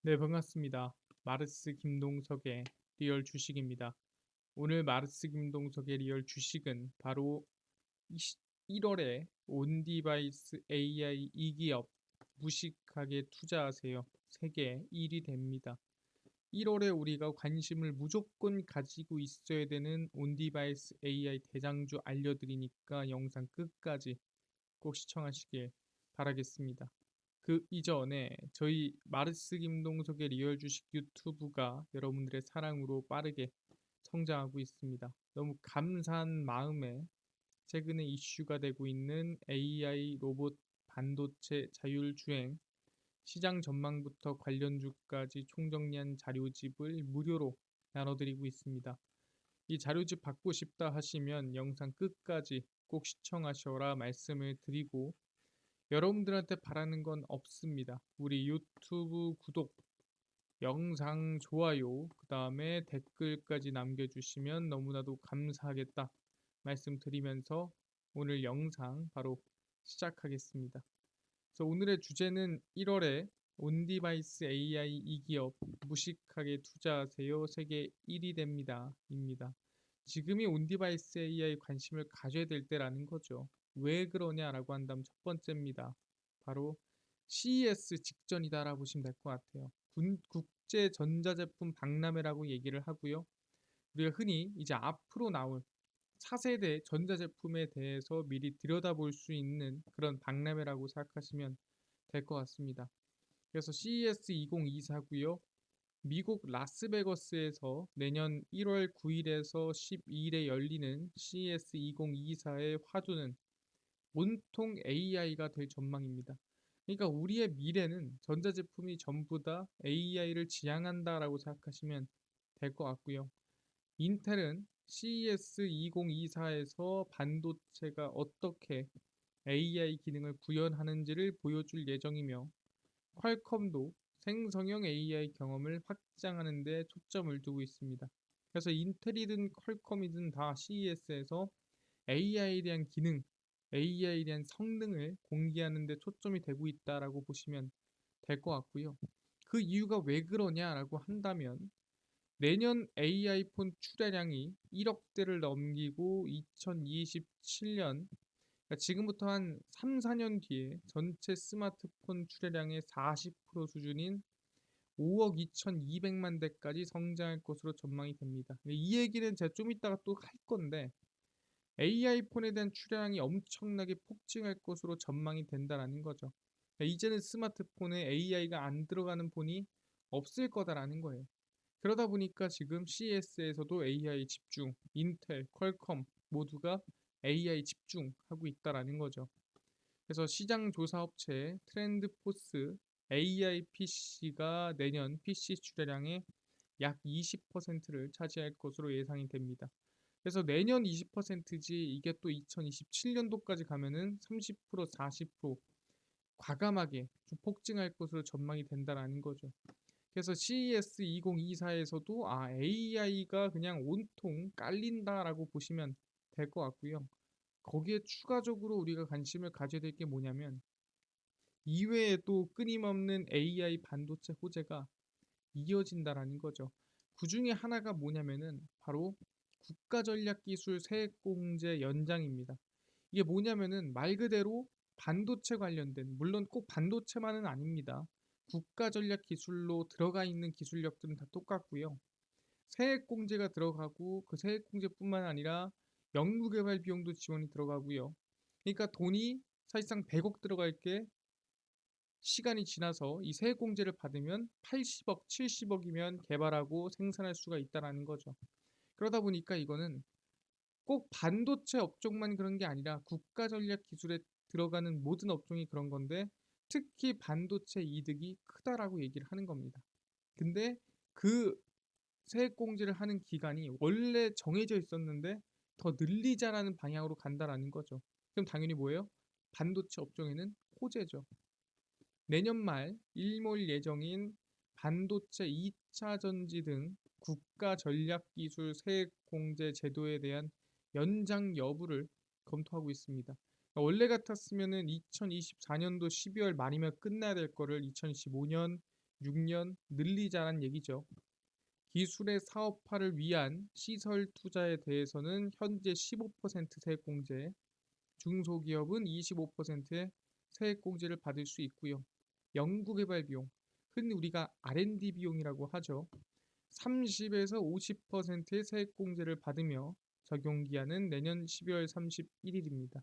네, 반갑습니다. 마르스 김동석의 리얼 주식입니다. 오늘 마르스 김동석의 리얼 주식은 바로 1월에 온디바이스 AI 이기업 무식하게 투자하세요. 세계 1위 됩니다. 1월에 우리가 관심을 무조건 가지고 있어야 되는 온디바이스 AI 대장주 알려드리니까 영상 끝까지 꼭 시청하시길 바라겠습니다. 그 이전에 저희 마르스 김동석의 리얼 주식 유튜브가 여러분들의 사랑으로 빠르게 성장하고 있습니다. 너무 감사한 마음에 최근에 이슈가 되고 있는 AI 로봇 반도체 자율주행 시장 전망부터 관련주까지 총정리한 자료집을 무료로 나눠드리고 있습니다. 이 자료집 받고 싶다 하시면 영상 끝까지 꼭 시청하셔라 말씀을 드리고, 여러분들한테 바라는 건 없습니다. 우리 유튜브 구독, 영상 좋아요, 그 다음에 댓글까지 남겨주시면 너무나도 감사하겠다 말씀드리면서 오늘 영상 바로 시작하겠습니다. 그래서 오늘의 주제는 1월에 온디바이스 AI 이기업 무식하게 투자하세요. 세계 1위 됩니다. 입니다. 지금이 온디바이스 AI 관심을 가져야 될 때라는 거죠. 왜 그러냐라고 한다면 첫 번째입니다. 바로 CES 직전이다라고 보시면 될 것 같아요. 국제 전자제품 박람회라고 얘기를 하고요. 우리가 흔히 이제 앞으로 나올 차세대 전자제품에 대해서 미리 들여다볼 수 있는 그런 박람회라고 생각하시면 될 것 같습니다. 그래서 CES 2024고요. 미국 라스베거스에서 내년 1월 9일에서 12일에 열리는 CES 2024의 화두는 온통 AI가 될 전망입니다. 그러니까 우리의 미래는 전자제품이 전부 다 AI를 지향한다라고 생각하시면 될 것 같고요. 인텔은 CES 2024에서 반도체가 어떻게 AI 기능을 구현하는지를 보여줄 예정이며, 퀄컴도 생성형 AI 경험을 확장하는 데 초점을 두고 있습니다. 그래서 인텔이든 퀄컴이든 다 CES에서 AI에 대한 기능, AI에 대한 성능을 공개하는 데 초점이 되고 있다라고 보시면 될 것 같고요. 그 이유가 왜 그러냐라고 한다면, 내년 AI 폰 출하량이 1억대를 넘기고 2027년, 그러니까 지금부터 한 3, 4년 뒤에 전체 스마트폰 출하량의 40% 수준인 5억 2,200만 대까지 성장할 것으로 전망이 됩니다. 이 얘기는 제가 좀 이따가 또 할 건데, AI 폰에 대한 출하량이 엄청나게 폭증할 것으로 전망이 된다라는 거죠. 이제는 스마트폰에 AI가 안 들어가는 폰이 없을 거다라는 거예요. 그러다 보니까 지금 CES에서도 AI 집중, 인텔, 퀄컴 모두가 AI 집중하고 있다라는 거죠. 그래서 시장 조사 업체 트렌드포스 AI PC가 내년 PC 출하량의 약 20%를 차지할 것으로 예상이 됩니다. 그래서 내년 20%지 이게 또 2027년도까지 가면은 30%, 40% 과감하게 좀 폭증할 것으로 전망이 된다라는 거죠. 그래서 CES 2024에서도 AI가 그냥 온통 깔린다라고 보시면 될 것 같고요. 거기에 추가적으로 우리가 관심을 가져야 될 게 뭐냐면, 이외에 또 끊임없는 AI 반도체 호재가 이어진다라는 거죠. 그 중에 하나가 뭐냐면은 바로 국가전략기술 세액공제 연장입니다. 이게 뭐냐면은 말 그대로 반도체 관련된, 물론 꼭 반도체만은 아닙니다. 국가전략기술로 들어가 있는 기술력들은 다 똑같고요. 세액공제가 들어가고 그 세액공제뿐만 아니라 연구개발 비용도 지원이 들어가고요. 그러니까 돈이 사실상 100억 들어갈 게 시간이 지나서 이 세액공제를 받으면 80억, 70억이면 개발하고 생산할 수가 있다라는 거죠. 그러다 보니까 이거는 꼭 반도체 업종만 그런 게 아니라 국가 전략 기술에 들어가는 모든 업종이 그런 건데, 특히 반도체 이득이 크다라고 얘기를 하는 겁니다. 근데 그 세액공제를 하는 기간이 원래 정해져 있었는데 더 늘리자라는 방향으로 간다라는 거죠. 그럼 당연히 뭐예요? 반도체 업종에는 호재죠. 내년 말 일몰 예정인 반도체 2차 전지 등 국가 전략 기술 세액 공제 제도에 대한 연장 여부를 검토하고 있습니다. 그러니까 원래 같았으면은 2024년도 12월 말이면 끝나야 될 거를 2025년 6년 늘리자는 얘기죠. 기술의 사업화를 위한 시설 투자에 대해서는 현재 15% 세액공제, 중소기업은 25%의 세액공제를 받을 수 있고요. 연구개발 비용, 흔히 우리가 R&D 비용이라고 하죠. 30에서 50%의 세액공제를 받으며 적용기한은 내년 12월 31일입니다.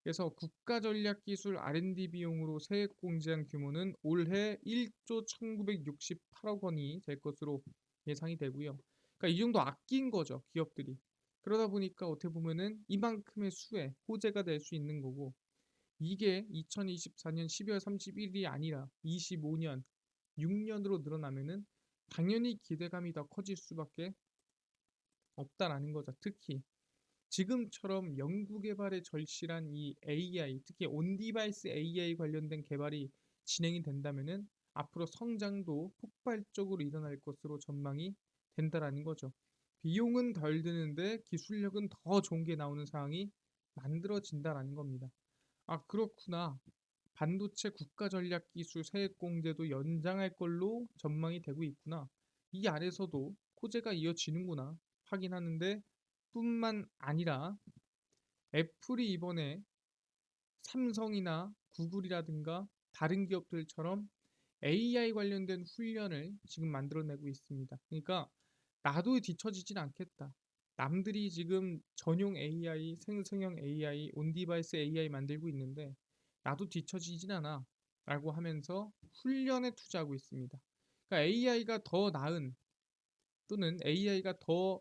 그래서 국가전략기술 R&D 비용으로 세액공제한 규모는 올해 1조 1968억 원이 될 것으로 예상이 되고요. 그러니까 이 정도 아낀 거죠, 기업들이. 그러다 보니까 어떻게 보면은 이만큼의 수에 호재가 될 수 있는 거고, 이게 2024년 12월 31일이 아니라 25년, 6년으로 늘어나면은 당연히 기대감이 더 커질 수밖에 없다라는 거죠. 특히 지금처럼 연구개발에 절실한 이 AI, 특히 온디바이스 AI 관련된 개발이 진행이 된다면은 앞으로 성장도 폭발적으로 일어날 것으로 전망이 된다라는 거죠. 비용은 덜 드는데 기술력은 더 좋은 게 나오는 상황이 만들어진다라는 겁니다. 아, 그렇구나. 반도체 국가전략기술 세액공제도 연장할 걸로 전망이 되고 있구나. 이 안에서도 호재가 이어지는구나 확인하는데 뿐만 아니라 애플이 이번에 삼성이나 구글이라든가 다른 기업들처럼 AI 관련된 훈련을 지금 만들어내고 있습니다. 그러니까 나도 뒤처지진 않겠다. 남들이 지금 전용 AI, 생성형 AI, 온디바이스 AI 만들고 있는데 나도 뒤처지진 않아 라고 하면서 훈련에 투자하고 있습니다. 그러니까 AI가 더 나은 또는 AI가 더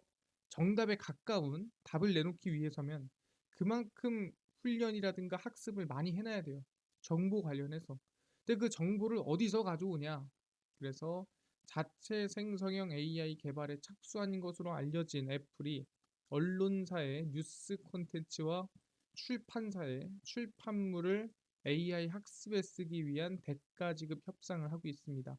정답에 가까운 답을 내놓기 위해서면 그만큼 훈련이라든가 학습을 많이 해놔야 돼요. 정보 관련해서. 근데 그 정보를 어디서 가져오냐? 그래서 자체 생성형 AI 개발에 착수한 것으로 알려진 애플이 언론사의 뉴스 콘텐츠와 출판사의 출판물을 AI 학습에 쓰기 위한 대가 지급 협상을 하고 있습니다.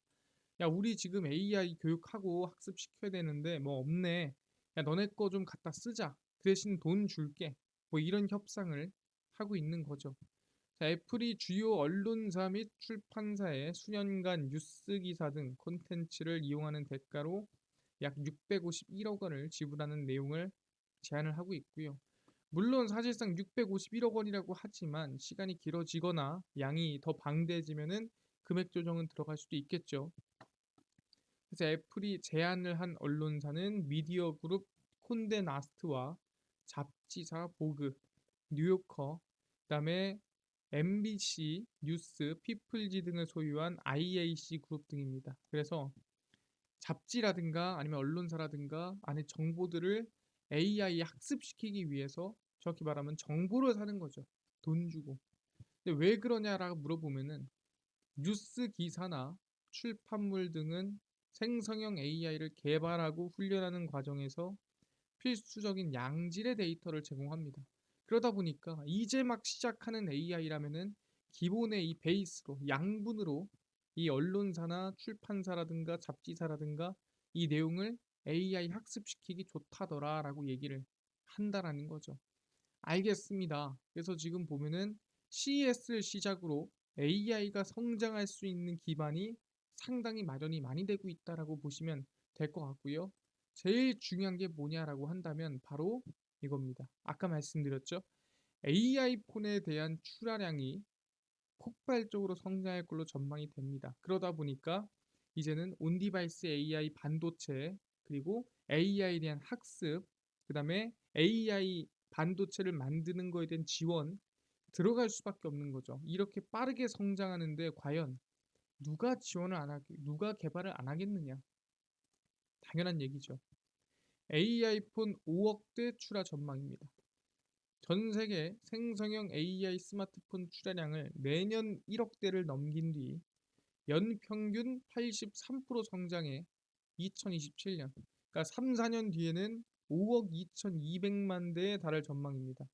야, 우리 지금 AI 교육하고 학습시켜야 되는데 뭐 없네. 야, 너네 거 좀 갖다 쓰자. 그 대신 돈 줄게. 뭐 이런 협상을 하고 있는 거죠. 자, 애플이 주요 언론사 및 출판사의 수년간 뉴스 기사 등 콘텐츠를 이용하는 대가로 약 651억 원을 지불하는 내용을 제안을 하고 있고요. 물론 사실상 651억 원이라고 하지만 시간이 길어지거나 양이 더 방대해지면은 금액 조정은 들어갈 수도 있겠죠. 그래서 애플이 제안을 한 언론사는 미디어 그룹 콘데 나스트와 잡지사 보그, 뉴요커, 그다음에 MBC 뉴스, 피플지 등을 소유한 IAC 그룹 등입니다. 그래서 잡지라든가 아니면 언론사라든가 안에 정보들을 AI 학습시키기 위해서 정확히 말하면 정보를 사는 거죠. 돈 주고. 근데 왜 그러냐라고 물어보면은 뉴스 기사나 출판물 등은 생성형 AI를 개발하고 훈련하는 과정에서 필수적인 양질의 데이터를 제공합니다. 그러다 보니까 이제 막 시작하는 AI라면은 기본의 이 베이스로 양분으로 이 언론사나 출판사라든가 잡지사라든가 이 내용을 AI 학습시키기 좋다더라라고 얘기를 한다라는 거죠. 알겠습니다. 그래서 지금 보면은 CES를 시작으로 AI가 성장할 수 있는 기반이 상당히 마련이 많이 되고 있다라고 보시면 될 것 같고요. 제일 중요한 게 뭐냐라고 한다면 바로 이겁니다. 아까 말씀드렸죠. AI 폰에 대한 출하량이 폭발적으로 성장할 걸로 전망이 됩니다. 그러다 보니까 이제는 온디바이스 AI 반도체 그리고 AI에 대한 학습 그 다음에 AI 반도체를 만드는 거에 대한 지원 들어갈 수밖에 없는 거죠. 이렇게 빠르게 성장하는데 과연 누가 지원을 안 하겠, 누가 개발을 안 하겠느냐? 당연한 얘기죠. AI 폰 5억대 출하 전망입니다. 전 세계 생성형 AI 스마트폰 출하량을 매년 1억대를 넘긴 뒤 연평균 83% 성장해 2027년, 그러니까 3, 4년 뒤에는 5억 2,200만 대에 달할 전망입니다.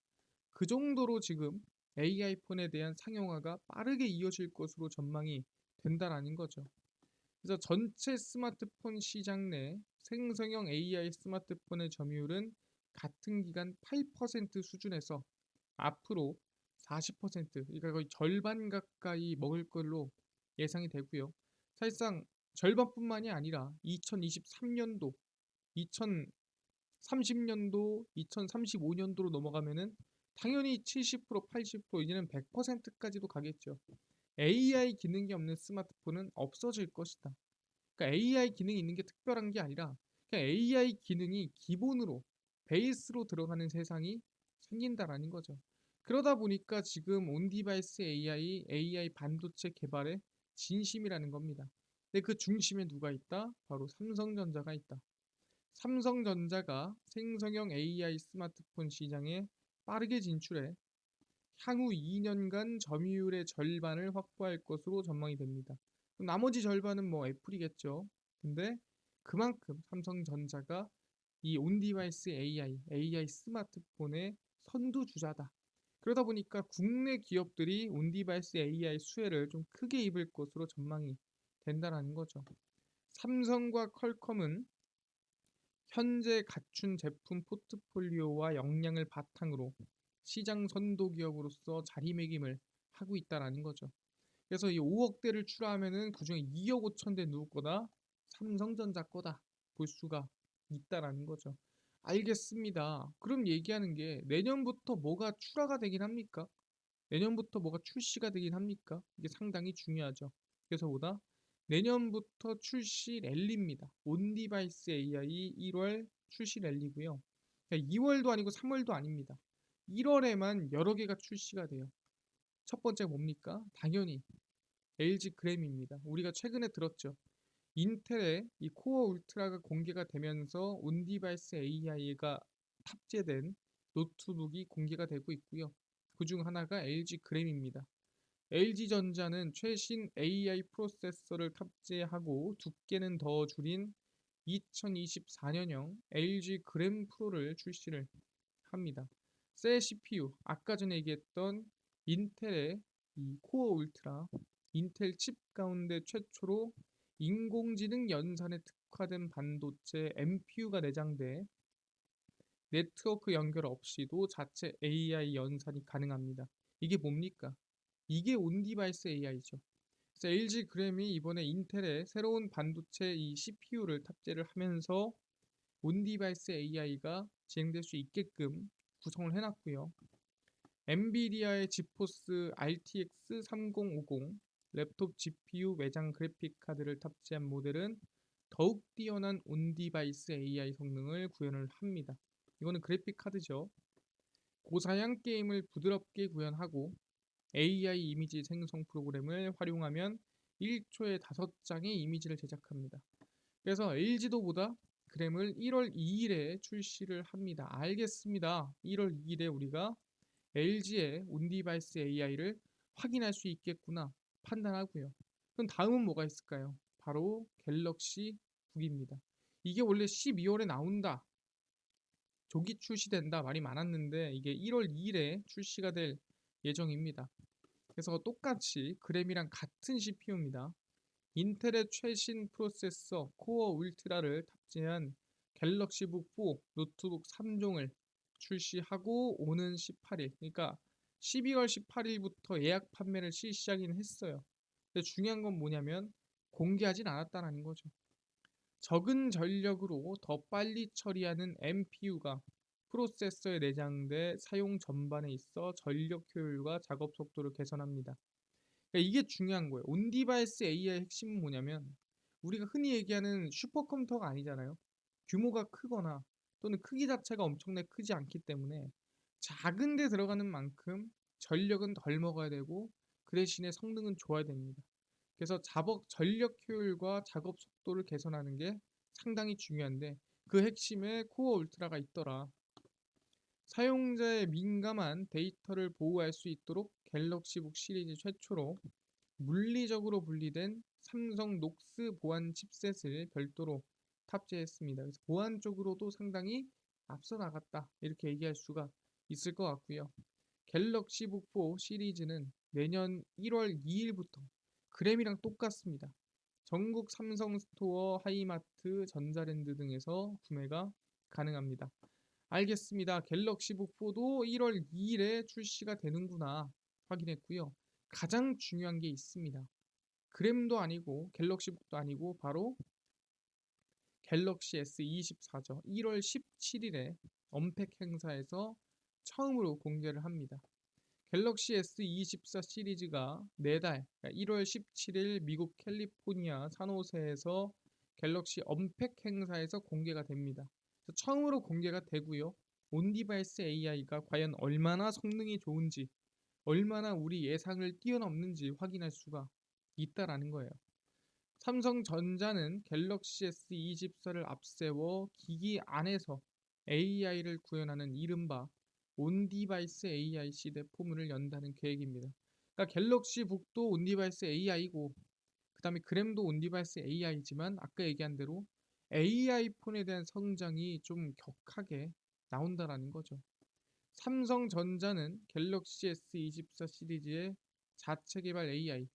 그 정도로 지금 AI 폰에 대한 상용화가 빠르게 이어질 것으로 전망이 된다라는 거죠. 그래서 전체 스마트폰 시장 내 생성형 AI 스마트폰의 점유율은 같은 기간 8% 수준에서 앞으로 40%, 그러니까 거의 절반 가까이 먹을 걸로 예상이 되고요. 사실상 절반뿐만이 아니라 2023년도, 2030년도, 2035년도로 넘어가면은 당연히 70%, 80% 이제는 100%까지도 가겠죠. AI 기능이 없는 스마트폰은 없어질 것이다. 그러니까 AI 기능이 있는 게 특별한 게 아니라 그냥 AI 기능이 기본으로 베이스로 들어가는 세상이 생긴다라는 거죠. 그러다 보니까 지금 온디바이스 AI 반도체 개발의 진심이라는 겁니다. 근데 그 중심에 누가 있다? 바로 삼성전자가 있다. 삼성전자가 생성형 AI 스마트폰 시장에 빠르게 진출해 향후 2년간 점유율의 절반을 확보할 것으로 전망이 됩니다. 나머지 절반은 뭐 애플이겠죠. 근데 그만큼 삼성전자가 이 온디바이스 AI 스마트폰의 선두주자다. 그러다 보니까 국내 기업들이 온디바이스 AI 수혜를 좀 크게 입을 것으로 전망이 된다라는 거죠. 삼성과 퀄컴은 현재 갖춘 제품 포트폴리오와 역량을 바탕으로 시장 선도 기업으로서 자리매김을 하고 있다라는 거죠. 그래서 이 5억대를 출하하면은 그중에 2억 5천 대 누구 거다? 삼성전자 거다 볼 수가 있다라는 거죠. 알겠습니다. 그럼 얘기하는 게 내년부터 뭐가 출하가 되긴 합니까? 내년부터 뭐가 출시가 되긴 합니까? 이게 상당히 중요하죠. 그래서 보다 내년부터 출시 랠리입니다. 온디바이스 AI 1월 출시 랠리고요. 2월도 아니고 3월도 아닙니다. 1월에만 여러 개가 출시가 돼요. 첫 번째 뭡니까? 당연히 LG 그램입니다. 우리가 최근에 들었죠. 인텔의 이 코어 울트라가 공개가 되면서 온디바이스 AI가 탑재된 노트북이 공개가 되고 있고요. 그중 하나가 LG 그램입니다. LG전자는 최신 AI 프로세서를 탑재하고 두께는 더 줄인 2024년형 LG 그램 프로를 출시를 합니다. 새 CPU, 아까 전에 얘기했던 인텔의 이 코어 울트라, 인텔 칩 가운데 최초로 인공지능 연산에 특화된 반도체 MPU가 내장돼 네트워크 연결 없이도 자체 AI 연산이 가능합니다. 이게 뭡니까? 이게 온디바이스 AI죠. 그래서 LG 그램이 이번에 인텔의 새로운 반도체 이 CPU를 탑재를 하면서 온디바이스 AI가 진행될 수 있게끔 구성을 해놨고요. 엔비디아의 지포스 RTX 3050 랩톱 GPU 외장 그래픽 카드를 탑재한 모델은 더욱 뛰어난 온디바이스 AI 성능을 구현을 합니다. 이거는 그래픽 카드죠. 고사양 게임을 부드럽게 구현하고 AI 이미지 생성 프로그램을 활용하면 1초에 5장의 이미지를 제작합니다. 그래서 LG도 보다 그램을 1월 2일에 출시를 합니다. 알겠습니다. 1월 2일에 우리가 LG의 온디바이스 AI를 확인할 수 있겠구나 판단하고요. 그럼 다음은 뭐가 있을까요? 바로 갤럭시 북입니다. 이게 원래 12월에 나온다. 조기 출시된다 말이 많았는데 이게 1월 2일에 출시가 될 예정입니다. 그래서 똑같이 그램이랑 같은 CPU입니다. 인텔의 최신 프로세서 코어 울트라를 탑재한 갤럭시북 4 노트북 3종을 출시하고 오는 18일, 그러니까 12월 18일부터 예약 판매를 실시하긴 했어요. 근데 중요한 건 뭐냐면 공개하진 않았다는 거죠. 적은 전력으로 더 빨리 처리하는 MPU가 프로세서에 내장돼 사용 전반에 있어 전력 효율과 작업 속도를 개선합니다. 그러니까 이게 중요한 거예요. 온디바이스 AI의 핵심은 뭐냐면 우리가 흔히 얘기하는 슈퍼컴퓨터가 아니잖아요. 규모가 크거나 또는 크기 자체가 엄청나게 크지 않기 때문에 작은 데 들어가는 만큼 전력은 덜 먹어야 되고 그 대신에 성능은 좋아야 됩니다. 그래서 전력 효율과 작업 속도를 개선하는 게 상당히 중요한데 그 핵심에 코어 울트라가 있더라. 사용자의 민감한 데이터를 보호할 수 있도록 갤럭시북 시리즈 최초로 물리적으로 분리된 삼성 녹스 보안 칩셋을 별도로 탑재했습니다. 그래서 보안 쪽으로도 상당히 앞서 나갔다 이렇게 얘기할 수가 있을 것 같고요. 갤럭시북 4 시리즈는 내년 1월 2일부터 그램이랑 똑같습니다. 전국 삼성 스토어, 하이마트, 전자랜드 등에서 구매가 가능합니다. 알겠습니다. 갤럭시북 4도 1월 2일에 출시가 되는구나 확인했고요. 가장 중요한 게 있습니다. 그램도 아니고 갤럭시북도 아니고 바로 갤럭시 S24죠. 1월 17일에 언팩 행사에서 처음으로 공개를 합니다. 갤럭시 S24 시리즈가 내달 1월 17일 미국 캘리포니아 산호세에서 갤럭시 언팩 행사에서 공개가 됩니다. 처음으로 공개가 되고요. 온디바이스 AI가 과연 얼마나 성능이 좋은지, 얼마나 우리 예상을 뛰어넘는지 확인할 수가 있다라는 거예요. 삼성전자는 갤럭시 S24를 앞세워 기기 안에서 AI를 구현하는 이른바 온디바이스 AI 시대 포문을 연다는 계획입니다. 그러니까 갤럭시 북도 온디바이스 AI고 그 다음에 그램도 온디바이스 AI지만 아까 얘기한 대로 AI 폰에 대한 성장이 좀 격하게 나온다라는 거죠. 삼성전자는 갤럭시 S24 시리즈의 자체 개발 AI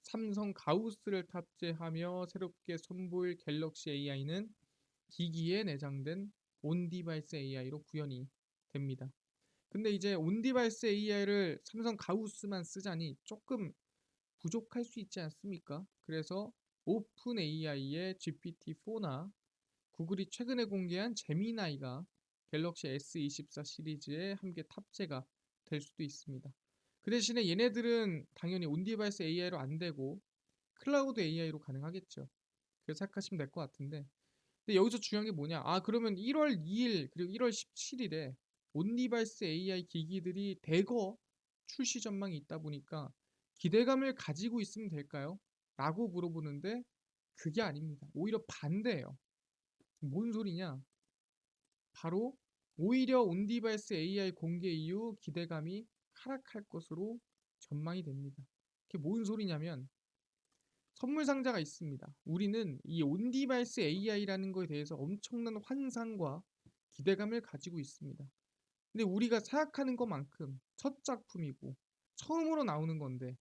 삼성 가우스를 탑재하며 새롭게 선보일 갤럭시 AI는 기기에 내장된 온디바이스 AI로 구현이 됩니다. 근데 이제 온디바이스 AI를 삼성 가우스만 쓰자니 조금 부족할 수 있지 않습니까? 그래서 오픈 AI의 GPT-4나 구글이 최근에 공개한 제미나이가 갤럭시 S24 시리즈에 함께 탑재가 될 수도 있습니다. 그 대신에 얘네들은 당연히 온디바이스 AI로 안 되고 클라우드 AI로 가능하겠죠. 그래서 생각하시면 될 것 같은데 근데 여기서 중요한 게 뭐냐? 그러면 1월 2일 그리고 1월 17일에 온디바이스 AI 기기들이 대거 출시 전망이 있다 보니까 기대감을 가지고 있으면 될까요? 라고 물어보는데 그게 아닙니다. 오히려 반대예요. 뭔 소리냐? 바로 오히려 온디바이스 AI 공개 이후 기대감이 하락할 것으로 전망이 됩니다. 그게 뭔 소리냐면 선물 상자가 있습니다. 우리는 이 온디바이스 AI라는 거에 대해서 엄청난 환상과 기대감을 가지고 있습니다. 근데 우리가 생각하는 것만큼 첫 작품이고 처음으로 나오는 건데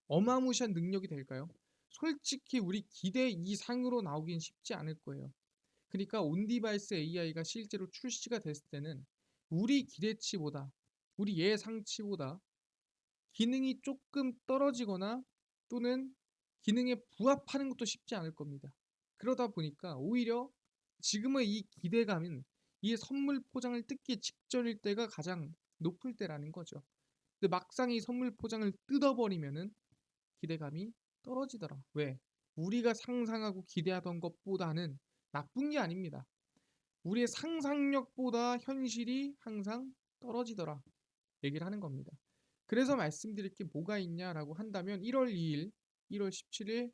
어마무시한 능력이 될까요? 솔직히 우리 기대 이상으로 나오긴 쉽지 않을 거예요. 그러니까 온디바이스 AI가 실제로 출시가 됐을 때는 우리 기대치보다 우리 예상치보다 기능이 조금 떨어지거나 또는 기능에 부합하는 것도 쉽지 않을 겁니다. 그러다 보니까 오히려 지금의 이 기대감은 이 선물 포장을 뜯기 직전일 때가 가장 높을 때라는 거죠. 근데 막상 이 선물 포장을 뜯어버리면은 기대감이 떨어지더라. 왜? 우리가 상상하고 기대하던 것보다는 나쁜 게 아닙니다. 우리의 상상력보다 현실이 항상 떨어지더라. 얘기를 하는 겁니다. 그래서 말씀드릴 게 뭐가 있냐라고 한다면 1월 2일, 1월 17일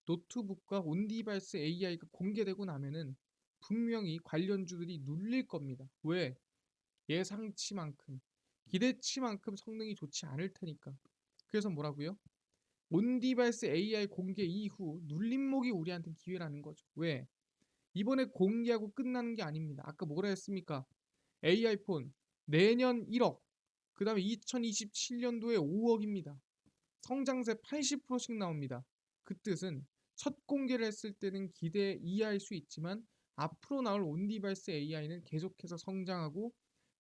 노트북과 온디바이스 AI가 공개되고 나면은 분명히 관련주들이 눌릴 겁니다. 왜? 예상치만큼, 기대치만큼 성능이 좋지 않을 테니까. 그래서 뭐라고요? 온디바이스 AI 공개 이후 눌림목이 우리한테 기회라는 거죠. 왜? 이번에 공개하고 끝나는 게 아닙니다. 아까 뭐라 했습니까? AI 폰 내년 1억, 그 다음에 2027년도에 5억입니다. 성장세 80%씩 나옵니다. 그 뜻은 첫 공개를 했을 때는 기대 이하일 수 있지만 앞으로 나올 온디바이스 AI는 계속해서 성장하고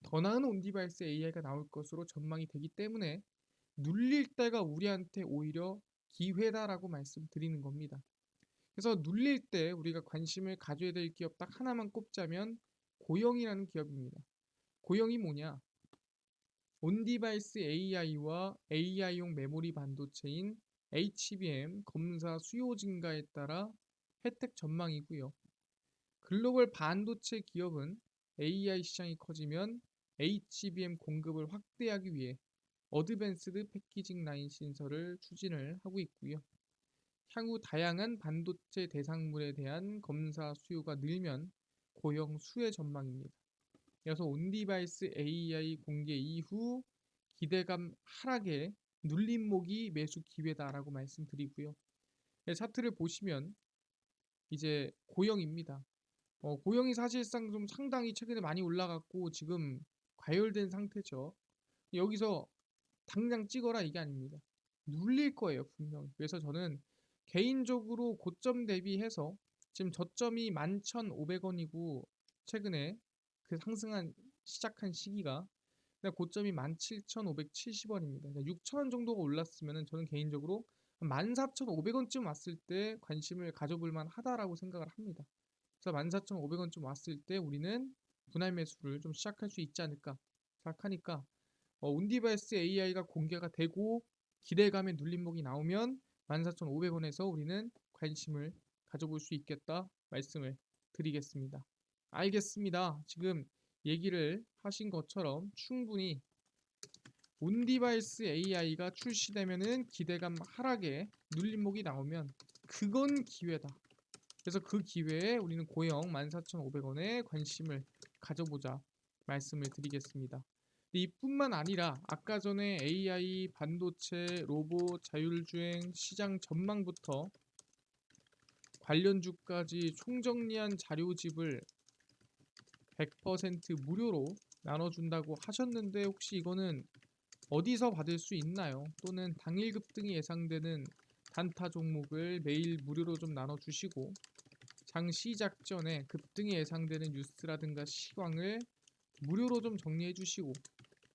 더 나은 온디바이스 AI가 나올 것으로 전망이 되기 때문에 눌릴 때가 우리한테 오히려 기회다라고 말씀드리는 겁니다. 그래서 눌릴 때 우리가 관심을 가져야 될 기업 딱 하나만 꼽자면 고영이라는 기업입니다. 고영이 뭐냐? 온디바이스 AI와 AI용 메모리 반도체인 HBM 검사 수요 증가에 따라 혜택 전망이고요. 글로벌 반도체 기업은 AI 시장이 커지면 HBM 공급을 확대하기 위해 어드밴스드 패키징 라인 신설을 추진을 하고 있고요. 향후 다양한 반도체 대상물에 대한 검사 수요가 늘면 고용 수혜 전망입니다. 그래서 온디바이스 AI 공개 이후 기대감 하락에 눌림목이 매수 기회다라고 말씀드리고요. 차트를 보시면 이제 고영입니다. 고영이 사실상 좀 상당히 최근에 많이 올라갔고 지금 과열된 상태죠. 여기서 당장 찍어라 이게 아닙니다. 눌릴 거예요 분명히. 그래서 저는 개인적으로 고점 대비해서 지금 저점이 11,500원이고 최근에 그 상승한 시작한 시기가 근데 고점이 17,570원입니다. 그러니까 6,000원 정도가 올랐으면은 저는 개인적으로 한 14,500원쯤 왔을 때 관심을 가져볼 만하다라고 생각을 합니다. 그래서 14,500원쯤 왔을 때 우리는 분할 매수를 좀 시작할 수 있지 않을까 생각하니까 온디바이스 AI가 공개가 되고 기대감의 눌림목이 나오면 14,500원에서 우리는 관심을 가져볼 수 있겠다 말씀을 드리겠습니다. 알겠습니다. 지금 얘기를 하신 것처럼 충분히 온디바이스 AI가 출시되면은 기대감 하락에 눌림목이 나오면 그건 기회다. 그래서 그 기회에 우리는 고영 14,500원에 관심을 가져보자 말씀을 드리겠습니다. 이뿐만 아니라 아까 전에 AI, 반도체, 로봇, 자율주행 시장 전망부터 관련주까지 총정리한 자료집을 100% 무료로 나눠준다고 하셨는데 혹시 이거는 어디서 받을 수 있나요? 또는 당일 급등이 예상되는 단타 종목을 매일 무료로 좀 나눠주시고 장 시작 전에 급등이 예상되는 뉴스라든가 시황을 무료로 좀 정리해 주시고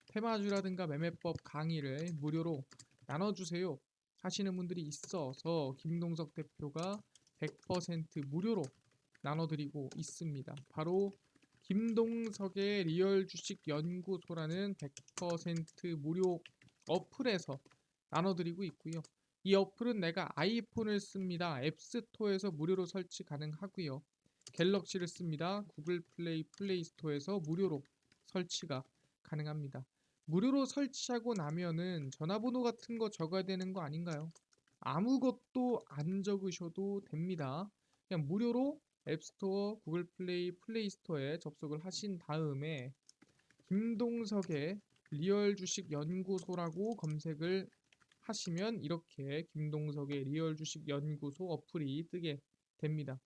테마주라든가 매매법 강의를 무료로 나눠주세요 하시는 분들이 있어서 김동석 대표가 100% 무료로 나눠드리고 있습니다. 바로 김동석의 리얼 주식 연구소라는 100% 무료 어플에서 나눠드리고 있고요. 이 어플은 내가 아이폰을 씁니다. 앱스토어에서 무료로 설치 가능하고요. 갤럭시를 씁니다. 구글 플레이, 플레이스토어에서 무료로 설치가 가능합니다. 무료로 설치하고 나면은 전화번호 같은 거 적어야 되는 거 아닌가요? 아무것도 안 적으셔도 됩니다. 그냥 무료로 앱스토어, 구글 플레이, 플레이스토어에 접속을 하신 다음에 김동석의 리얼 주식 연구소라고 검색을 하시면 이렇게 김동석의 리얼 주식 연구소 어플이 뜨게 됩니다.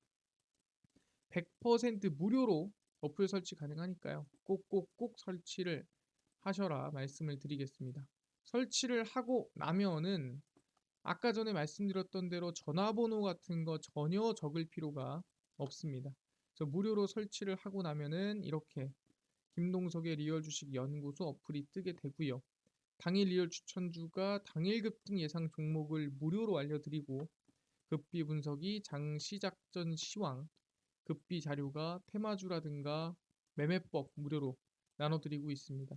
100% 무료로 어플 설치 가능하니까요. 꼭꼭꼭 설치를 하셔라 말씀을 드리겠습니다. 설치를 하고 나면은 아까 전에 말씀드렸던 대로 전화번호 같은 거 전혀 적을 필요가 없습니다. 그래서 무료로 설치를 하고 나면은 이렇게 김동석의 리얼 주식 연구소 어플이 뜨게 되고요. 당일 리얼 추천주가 당일 급등 예상 종목을 무료로 알려드리고 급비 분석이 장 시작 전 시황, 급비 자료가 테마주라든가 매매법 무료로 나눠드리고 있습니다.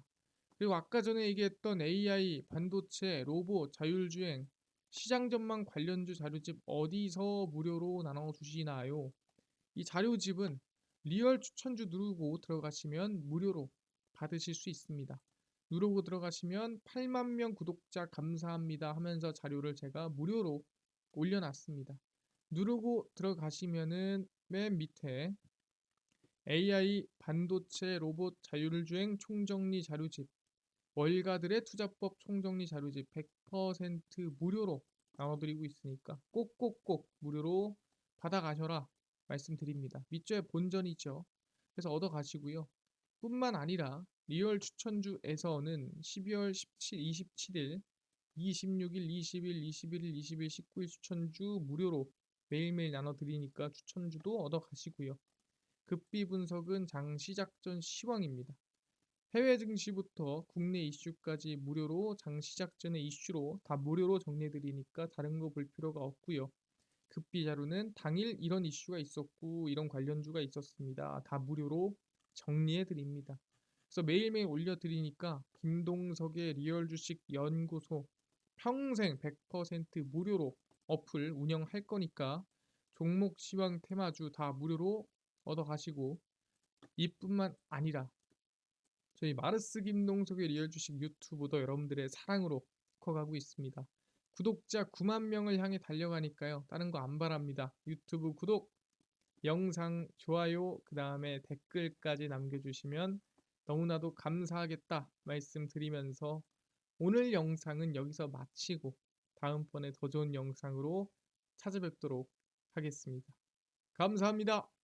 그리고 아까 전에 얘기했던 AI, 반도체, 로봇, 자율주행, 시장 전망 관련주 자료집 어디서 무료로 나눠주시나요? 이 자료집은 리얼 추천주 누르고 들어가시면 무료로 받으실 수 있습니다. 누르고 들어가시면 8만 명 구독자 감사합니다 하면서 자료를 제가 무료로 올려놨습니다. 누르고 들어가시면은 맨 밑에 AI, 반도체, 로봇, 자율주행 총정리 자료집 월가들의 투자법 총정리 자료집 100% 무료로 나눠드리고 있으니까 꼭꼭꼭 무료로 받아가셔라 말씀드립니다. 밑줄에 본전이죠. 그래서 얻어가시고요. 뿐만 아니라 리얼 추천주에서는 12월 17, 27일, 26일, 20일, 21일, 20일, 19일 추천주 무료로 매일매일 나눠드리니까 추천주도 얻어가시고요. 급비 분석은 장 시작 전 시황입니다. 해외 증시부터 국내 이슈까지 무료로 장 시작 전에 이슈로 다 무료로 정리해드리니까 다른 거 볼 필요가 없고요. 급비 자료는 당일 이런 이슈가 있었고 이런 관련주가 있었습니다. 다 무료로 정리해드립니다. 그래서 매일매일 올려드리니까 김동석의 리얼 주식 연구소 평생 100% 무료로 어플 운영할 거니까 종목 시황 테마주 다 무료로 얻어가시고 이뿐만 아니라 저희 마르스 김동석의 리얼 주식 유튜브도 여러분들의 사랑으로 커가고 있습니다. 구독자 9만 명을 향해 달려가니까요. 다른 거 안 바랍니다. 유튜브 구독, 영상 좋아요, 그 다음에 댓글까지 남겨주시면 너무나도 감사하겠다 말씀드리면서 오늘 영상은 여기서 마치고 다음번에 더 좋은 영상으로 찾아뵙도록 하겠습니다. 감사합니다.